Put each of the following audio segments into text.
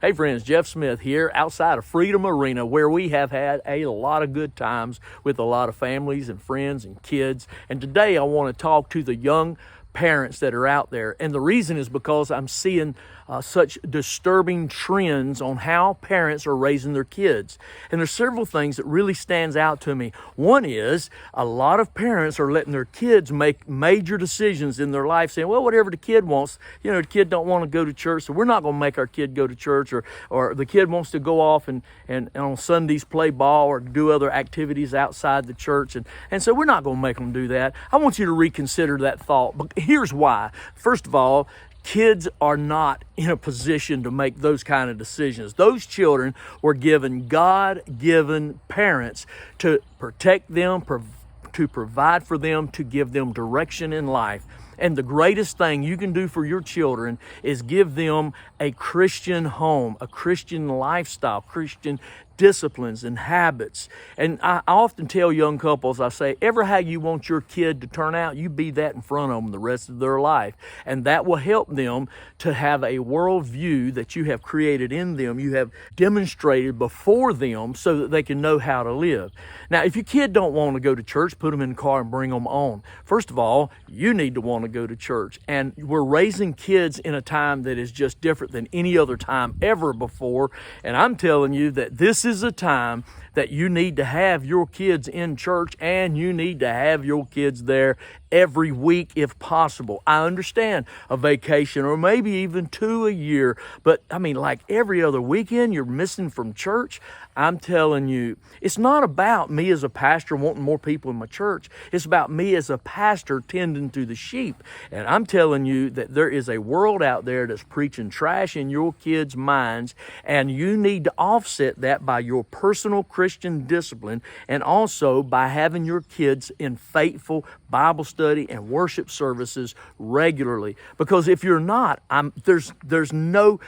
Hey friends, Jeff Smith here outside of Freedom Arena, where we have had a lot of good times with a lot of families and friends and kids. And today I want to talk to the young parents that are out there. And the reason is because I'm seeing such disturbing trends on how parents are raising their kids. And there's several things that really stands out to me. One is a lot of parents are letting their kids make major decisions in their life, saying, well, whatever the kid wants, the kid don't want to go to church, so we're not going to make our kid go to church, or the kid wants to go off and on Sundays play ball or do other activities outside the church, and so we're not going to make them do that. I want you to reconsider that thought. But here's why. First of all, kids are not in a position to make those kind of decisions. Those children were given God-given parents to protect them, to provide for them, to give them direction in life. And the greatest thing you can do for your children is give them a Christian home, a Christian lifestyle, Christian disciplines and habits. And I often tell young couples, I say, ever how you want your kid to turn out, you be that in front of them the rest of their life. And that will help them to have a worldview that you have created in them, you have demonstrated before them so that they can know how to live. Now, if your kid don't want to go to church, put them in the car and bring them on. First of all, you need to want to go to church. And we're raising kids in a time that is just different than any other time ever before. And I'm telling you that this is a time that you need to have your kids in church, and you need to have your kids there every week if possible. I understand a vacation or maybe even 2 a year, but I mean, like every other weekend you're missing from church. I'm telling you, it's not about me as a pastor wanting more people in my church. It's about me as a pastor tending to the sheep. And I'm telling you that there is a world out there that's preaching trash in your kids' minds, and you need to offset that by your personal Christian discipline, and also by having your kids in faithful Bible study and worship services regularly. Because if you're not, there's no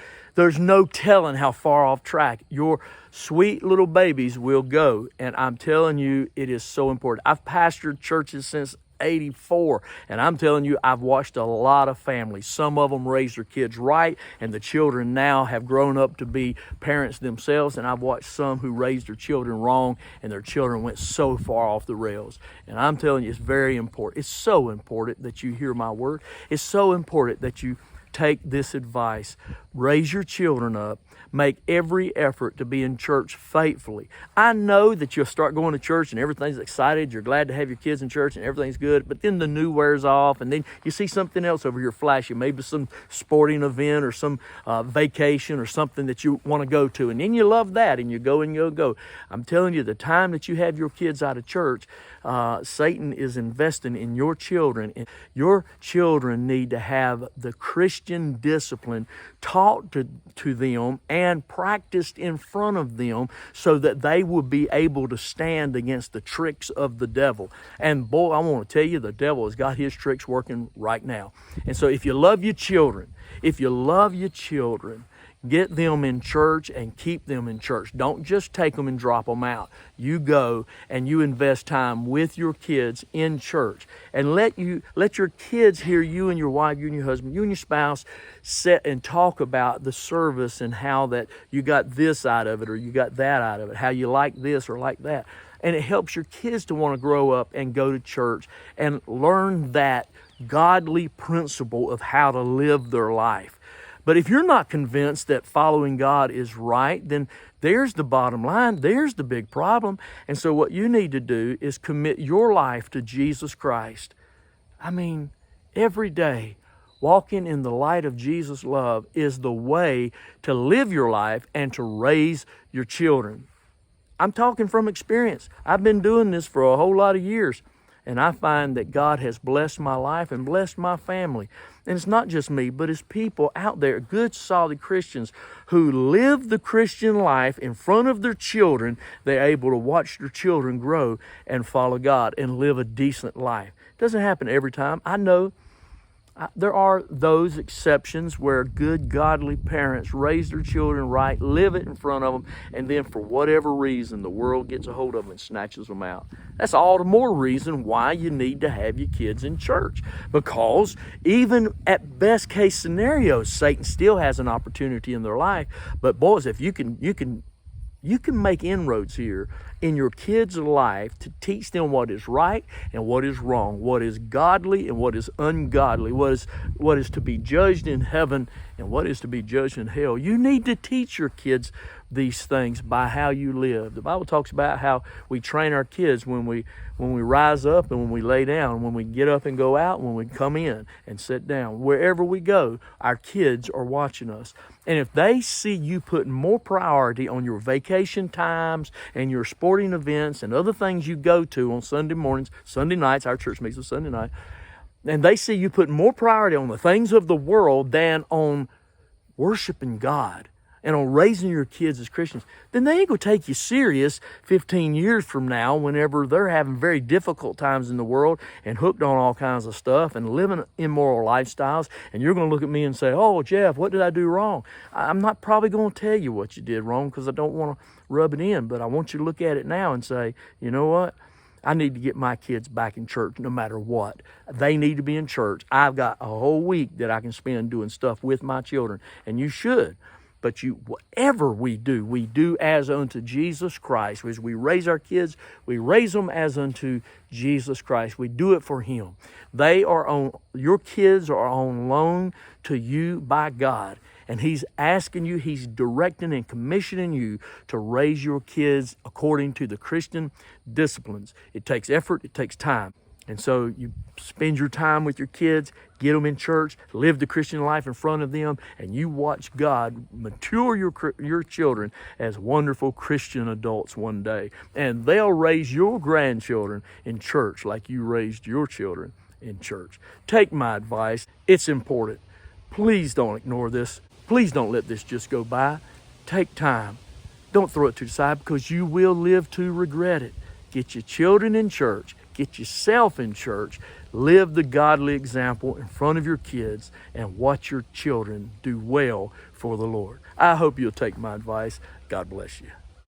telling how far off track your sweet little babies will go. And I'm telling you, it is so important. I've pastored churches since 84, and I'm telling you, I've watched a lot of families. Some of them raise their kids right, and the children now have grown up to be parents themselves, and I've watched some who raised their children wrong, and their children went so far off the rails. And I'm telling you, it's very important. It's so important that you hear my word. It's so important that you take this advice. Raise your children up. Make every effort to be in church faithfully. I know that you'll start going to church and everything's excited. You're glad to have your kids in church and everything's good. But then the new wears off, and then you see something else over here flashing, maybe some sporting event or some vacation or something that you want to go to. And then you love that, and you go and you'll go. I'm telling you, the time that you have your kids out of church, Satan is investing in your children. And your children need to have the Christian discipline taught to them and practiced in front of them, so that they will be able to stand against the tricks of the devil. And boy, I want to tell you, the devil has got his tricks working right now. And so if you love your children, get them in church and keep them in church. Don't just take them and drop them out. You go and you invest time with your kids in church, and let your kids hear you and your wife, you and your husband, you and your spouse sit and talk about the service and how that you got this out of it or you got that out of it, how you like this or like that. And it helps your kids to want to grow up and go to church and learn that godly principle of how to live their life. But if you're not convinced that following God is right, then there's the bottom line. There's the big problem. And so what you need to do is commit your life to Jesus Christ. I mean, every day, walking in the light of Jesus' love is the way to live your life and to raise your children. I'm talking from experience. I've been doing this for a whole lot of years, and I find that God has blessed my life and blessed my family. And it's not just me, but it's people out there, good, solid Christians who live the Christian life in front of their children. They're able to watch their children grow and follow God and live a decent life. It doesn't happen every time. I know There are those exceptions where good, godly parents raise their children right, live it in front of them, and then for whatever reason, the world gets a hold of them and snatches them out. That's all the more reason why you need to have your kids in church. Because even at best case scenarios, Satan still has an opportunity in their life. But boys, if you can make inroads here in your kids' life to teach them what is right and what is wrong, what is godly and what is ungodly, what is to be judged in heaven and what is to be judged in hell. You need to teach your kids these things by how you live. The Bible talks about how we train our kids when we rise up and when we lay down, when we get up and go out, when we come in and sit down. Wherever we go, our kids are watching us. And if they see you putting more priority on your vacation times and your sporting events and other things you go to on Sunday mornings, Sunday nights, our church meets on Sunday night, and they see you putting more priority on the things of the world than on worshiping God and on raising your kids as Christians, then they ain't going to take you serious 15 years from now whenever they're having very difficult times in the world and hooked on all kinds of stuff and living immoral lifestyles. And you're going to look at me and say, oh, Jeff, what did I do wrong? I'm not probably going to tell you what you did wrong because I don't want to rub it in, but I want you to look at it now and say, you know what? I need to get my kids back in church no matter what. They need to be in church. I've got a whole week that I can spend doing stuff with my children, and you should. But whatever we do as unto Jesus Christ. As we raise our kids, we raise them as unto Jesus Christ. We do it for Him. Your kids are on loan to you by God. And He's asking you, He's directing and commissioning you to raise your kids according to the Christian disciplines. It takes effort, it takes time. And so you spend your time with your kids, get them in church, live the Christian life in front of them, and you watch God mature your children as wonderful Christian adults one day. And they'll raise your grandchildren in church like you raised your children in church. Take my advice. It's important. Please don't ignore this. Please don't let this just go by. Take time. Don't throw it to the side because you will live to regret it. Get your children in church. Get yourself in church. Live the godly example in front of your kids and watch your children do well for the Lord. I hope you'll take my advice. God bless you.